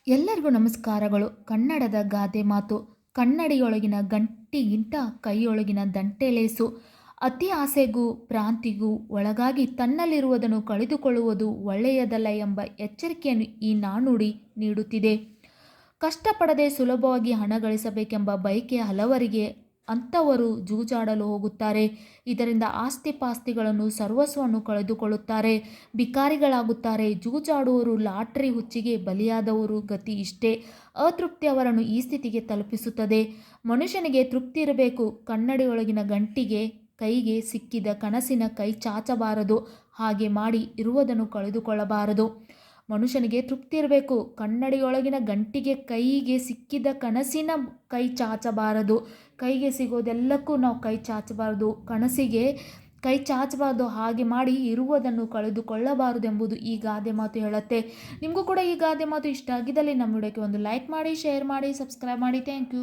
ಎಲ್ಲರಿಗೂ ನಮಸ್ಕಾರಗಳು. ಕನ್ನಡದ ಗಾದೆ ಮಾತು. ಕನ್ನಡಿಯೊಳಗಿನ ಗಂಟಿಗಿಂತ ಕೈಯೊಳಗಿನ ದಂಟೆಲೇಸು. ಅತಿ ಆಸೆಗೂ ಭ್ರಾಂತಿಗೂ ಒಳಗಾಗಿ ತನ್ನಲ್ಲಿರುವುದನ್ನು ಕಳೆದುಕೊಳ್ಳುವುದು ಒಳ್ಳೆಯದಲ್ಲ ಎಂಬ ಎಚ್ಚರಿಕೆಯನ್ನು ಈ ನಾಣ್ಣುಡಿ ನೀಡುತ್ತಿದೆ. ಕಷ್ಟಪಡದೆ ಸುಲಭವಾಗಿ ಹಣ ಗಳಿಸಬೇಕೆಂಬ ಬಯಕೆ ಹಲವರಿಗೆ. ಅಂಥವರು ಜೂಜಾಡಲು ಹೋಗುತ್ತಾರೆ. ಇದರಿಂದ ಆಸ್ತಿಪಾಸ್ತಿಗಳನ್ನು ಸರ್ವಸ್ವವನ್ನು ಕಳೆದುಕೊಳ್ಳುತ್ತಾರೆ. ಬಿಕಾರಿಗಳಾಗುತ್ತಾರೆ. ಜೂಜಾಡುವವರು ಲಾಟರಿ ಹುಚ್ಚಿಗೆ ಬಲಿಯಾದವರು ಗತಿ ಇಷ್ಟೇ. ಅತೃಪ್ತಿ ಅವರನ್ನು ಈ ಸ್ಥಿತಿಗೆ ತಲುಪಿಸುತ್ತದೆ. ಮನುಷ್ಯನಿಗೆ ತೃಪ್ತಿ ಇರಬೇಕು. ಕನ್ನಡಿಯೊಳಗಿನ ಗಂಟಿಗೆ ಕೈಗೆ ಸಿಕ್ಕಿದ ಕನಸಿನ ಕೈ ಚಾಚಬಾರದು. ಹಾಗೆ ಮಾಡಿ ಇರುವುದನ್ನು ಕಳೆದುಕೊಳ್ಳಬಾರದು. ಮನುಷ್ಯನಿಗೆ ತೃಪ್ತಿ ಇರಬೇಕು. ಕನ್ನಡಿಯೊಳಗಿನ ಗಂಟಿಗೆ ಕೈಗೆ ಸಿಕ್ಕಿದ ಕನಸಿನ ಕೈ ಚಾಚಬಾರದು. ಕೈಗೆ ಸಿಗೋದೆಲ್ಲಕ್ಕೂ ನಾವು ಕೈ ಚಾಚಬಾರದು. ಕನಸಿಗೆ ಕೈ ಚಾಚಬಾರದು. ಹಾಗೆ ಮಾಡಿ ಇರುವುದನ್ನು ಕಳೆದುಕೊಳ್ಳಬಾರದು ಎಂಬುದು ಈ ಗಾದೆ ಮಾತು ಹೇಳುತ್ತೆ. ನಿಮಗೂ ಕೂಡ ಈ ಗಾದೆ ಮಾತು ಇಷ್ಟ ಆಗಿದ್ದಲ್ಲಿ ನಮ್ಮ ವಿಡಿಯೋಕ್ಕೆ ಒಂದು ಲೈಕ್ ಮಾಡಿ, ಶೇರ್ ಮಾಡಿ, ಸಬ್ಸ್ಕ್ರೈಬ್ ಮಾಡಿ. Thank you.